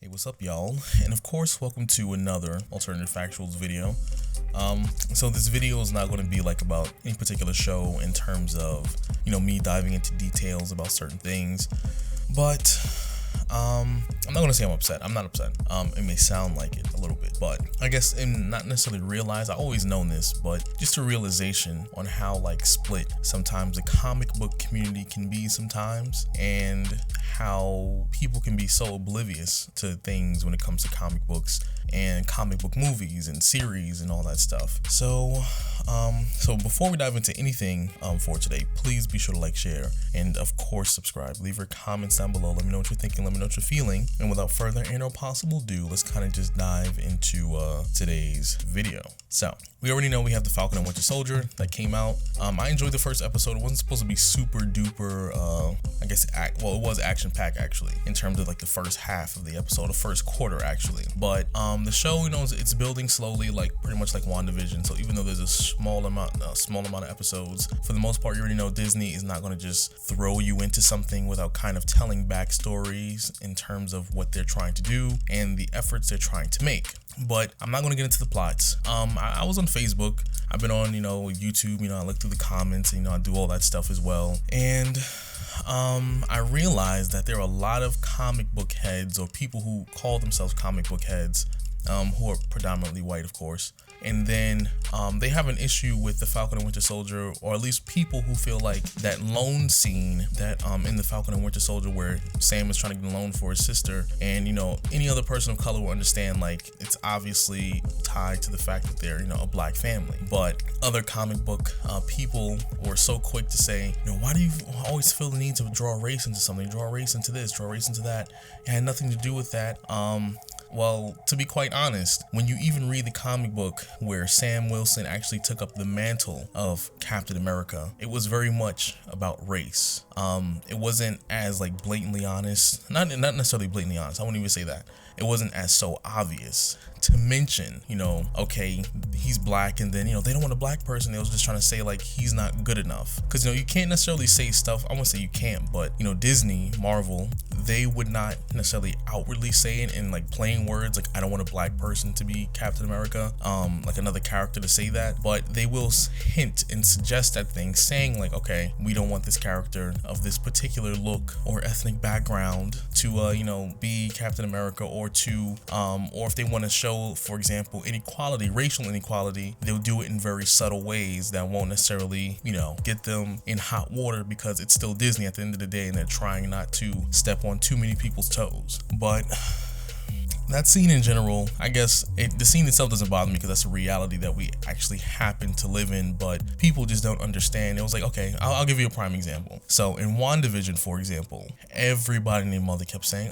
Hey, what's up, y'all? And of course, welcome to another alternative factuals video. So this video is not going to be like about any particular show in terms of, me diving into details about certain things, but I'm not going to say I'm upset. I'm not upset. It may sound like it a little bit, but I guess, and not necessarily realize, I always known this, but just a realization on how split sometimes the comic book community can be sometimes, and how people can be so oblivious to things when it comes to comic books and comic book movies and series and all that stuff. So before we dive into anything for today, please be sure to like, share, and of course subscribe. Leave your comments down below. Let me know what you're thinking. Let me know what you're feeling. And without further possible ado, let's kind of just dive into today's video. So we already know we have the Falcon and Winter Soldier that came out. I enjoyed the first episode. It wasn't supposed to be super duper, it was action packed actually, in terms of the first half of the episode, the first quarter actually. But the show, it's building slowly, pretty much like WandaVision. So even though there's a small amount of episodes, for the most part, you already know Disney is not going to just throw you into something without kind of telling backstories in terms of what they're trying to do and the efforts they're trying to make. But I'm not going to get into the plots. I was on Facebook. I've been on, YouTube. I look through the comments. I do all that stuff as well. And I realized that there are a lot of comic book heads, or people who call themselves comic book heads, who are predominantly white, of course. And then they have an issue with the Falcon and Winter Soldier, or at least people who feel like that loan scene that in the Falcon and Winter Soldier where Sam is trying to get a loan for his sister, and any other person of color will understand it's obviously tied to the fact that they're a black family. But other comic book people were so quick to say, why do you always feel the need to draw race into something, draw race into this, draw race into that? It had nothing to do with that. Well, to be quite honest, when you even read the comic book where Sam Wilson actually took up the mantle of Captain America, it was very much about race. It wasn't as blatantly honest, not necessarily blatantly honest, I wouldn't even say that. It wasn't as so obvious to mention, okay, he's black, and then, they don't want a black person. They was just trying to say he's not good enough. Because, you can't necessarily say stuff, I won't say you can't, but, Disney, Marvel, they would not necessarily outwardly say it in plain words, I don't want a black person to be Captain America, another character to say that, but they will hint and suggest that thing, saying okay, we don't want this character of this particular look or ethnic background to, be Captain America, or if they want to show, for example, inequality, racial inequality, they'll do it in very subtle ways that won't necessarily, get them in hot water, because it's still Disney at the end of the day, and they're trying not to step on too many people's toes. But that scene in general, I guess the scene itself doesn't bother me, because that's a reality that we actually happen to live in, but people just don't understand. It was okay, I'll give you a prime example. So in WandaVision, for example, everybody and their mother kept saying,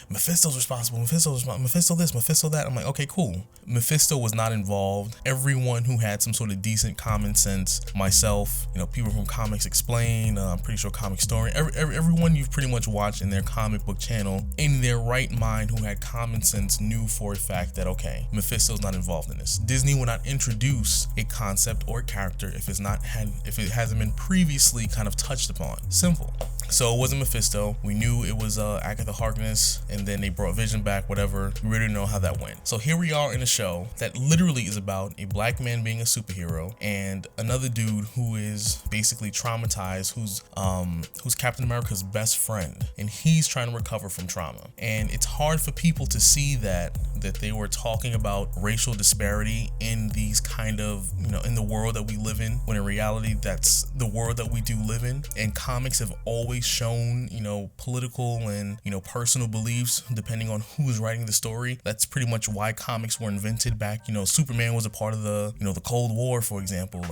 Mephisto's responsible, Mephisto this, Mephisto that. I'm okay, cool. Mephisto was not involved. Everyone who had some sort of decent common sense, myself, people from Comics Explain, I'm pretty sure Comic Story, everyone you've pretty much watched in their comic book channel, in their right mind, who had common sense, knew for a fact that Mephisto's not involved in this. Disney will not introduce a concept or a character if it hasn't been previously kind of touched upon. Simple. So it wasn't Mephisto. We knew it was Agatha Harkness, and then they brought Vision back, whatever. We already know how that went. So here we are in a show that literally is about a black man being a superhero, and another dude who is basically traumatized, who's Captain America's best friend, and he's trying to recover from trauma. And it's hard for people to see that they were talking about racial disparity in these kind of, in the world that we live in, when in reality that's the world that we do live in. And comics have always shown, political and, personal beliefs depending on who is writing the story. That's pretty much why comics were invented back. Superman was a part of the, the Cold War, for example.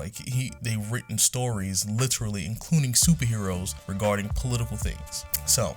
They've written stories literally including superheroes regarding political things. So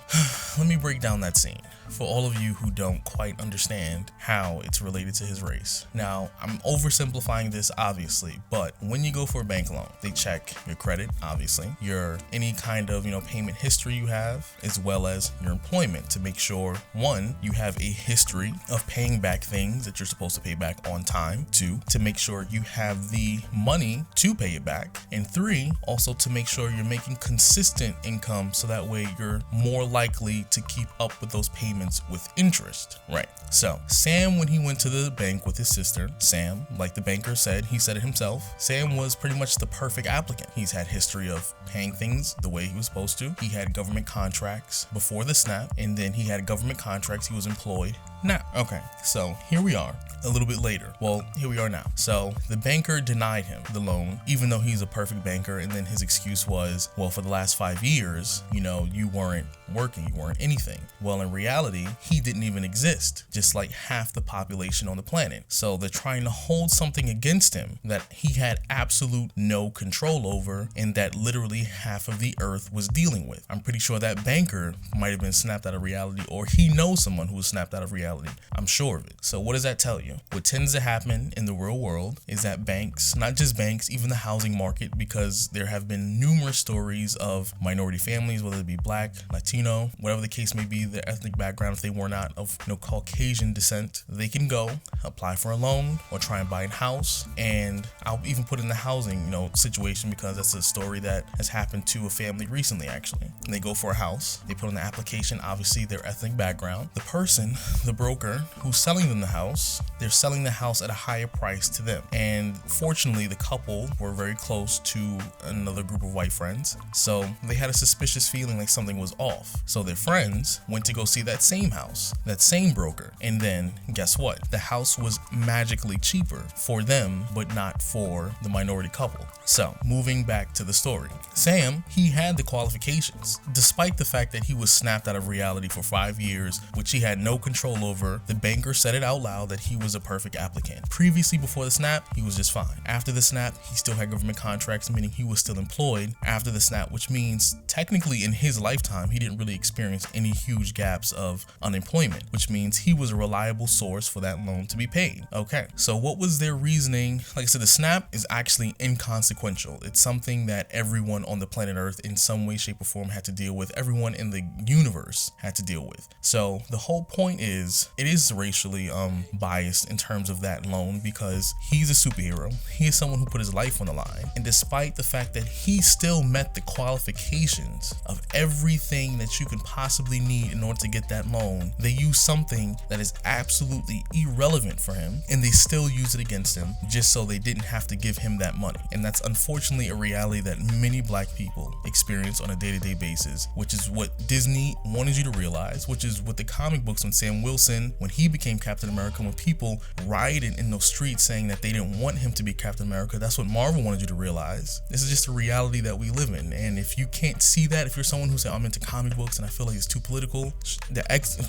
let me break down that scene for all of you who don't quite understand how it's related to his race. Now, I'm oversimplifying this obviously, but when you go for a bank loan, they check your credit, obviously, your any kind of, payment history you have, as well as your employment, to make sure, one, you have a history of paying back things that you're supposed to pay back on time. Two, to make sure you have the money to pay it back. And three, also to make sure you're making consistent income, so that way you're more likely to keep up with those payments with interest, right? So Sam, when he went to the bank with his sister, Sam, like the banker said, he said it himself, Sam was pretty much the perfect applicant. He's had history of paying things the way he was supposed to. He had government contracts before the snap, and then he had government contracts. He was employed. Now, okay, so here we are a little bit later. Well, here we are now. So the banker denied him the loan, even though he's a perfect banker. And then his excuse was, well, for the last 5 years, you weren't working, you weren't anything. Well, in reality, he didn't even exist, just like half the population on the planet. So they're trying to hold something against him that he had absolute no control over, and that literally half of the earth was dealing with. I'm pretty sure that banker might have been snapped out of reality, or he knows someone who was snapped out of reality. I'm sure of it. So what does that tell you? What tends to happen in the real world is that banks, not just banks, even the housing market, because there have been numerous stories of minority families, whether it be Black, Latino, whatever the case may be, their ethnic background, if they were not of Caucasian descent, they can go apply for a loan or try and buy a house. And I'll even put in the housing, situation, because that's a story that has happened to a family recently, actually. And they go for a house, they put in the application, obviously their ethnic background. The person, the broker who's selling them the house, they're selling the house at a higher price to them. And fortunately, the couple were very close to another group of white friends, so they had a suspicious feeling like something was off. So their friends went to go see that same house, that same broker, and then guess what? The house was magically cheaper for them, but not for the minority couple. So moving back to the story, Sam, he had the qualifications. Despite the fact that he was snapped out of reality for 5 years, which he had no control over, the banker said it out loud that he was a perfect applicant. Previously, before the snap, he was just fine. After the snap, he still had government contracts, meaning he was still employed after the snap, which means technically in his lifetime, he didn't really experience any huge gaps of unemployment, which means he was a reliable source for that loan to be paid. Okay, so what was their reasoning? Like I said, the snap is actually inconsequential. It's something that everyone on the planet Earth in some way, shape, or form had to deal with. Everyone in the universe had to deal with. So the whole point is, it is racially biased in terms of that loan, because he's a superhero. He is someone who put his life on the line, and despite the fact that he still met the qualifications of everything that you can possibly need in order to get that loan, they use something that is absolutely irrelevant for him, and they still use it against him just so they didn't have to give him that money. And that's unfortunately a reality that many Black people experience on a day-to-day basis, which is what Disney wanted you to realize, which is what the comic books, when Sam Wilson, when he became Captain America, when people rioted in those streets saying that they didn't want him to be Captain America, that's what Marvel wanted you to realize. This is just a reality that we live in. And if you can't see that, if you're someone who said, I'm into comic books and I feel like it's too political,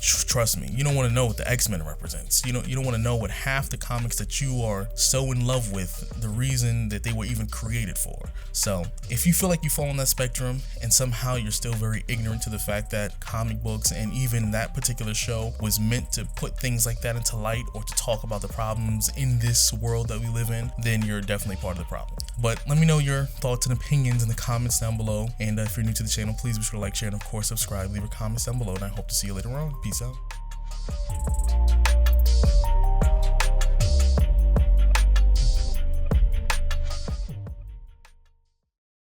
trust me, you don't want to know what the X-Men represents. You don't want to know what half the comics that you are so in love with, the reason that they were even created for. So if you feel like you fall on that spectrum and somehow you're still very ignorant to the fact that comic books and even that particular show was meant to put things like that into light, or to talk about the problems in this world that we live in, then you're definitely part of the problem. But let me know your thoughts and opinions in the comments down below. And if you're new to the channel, please be sure to like, share, and of course subscribe. Leave your comments down below, and I hope to see you later on. Peace out.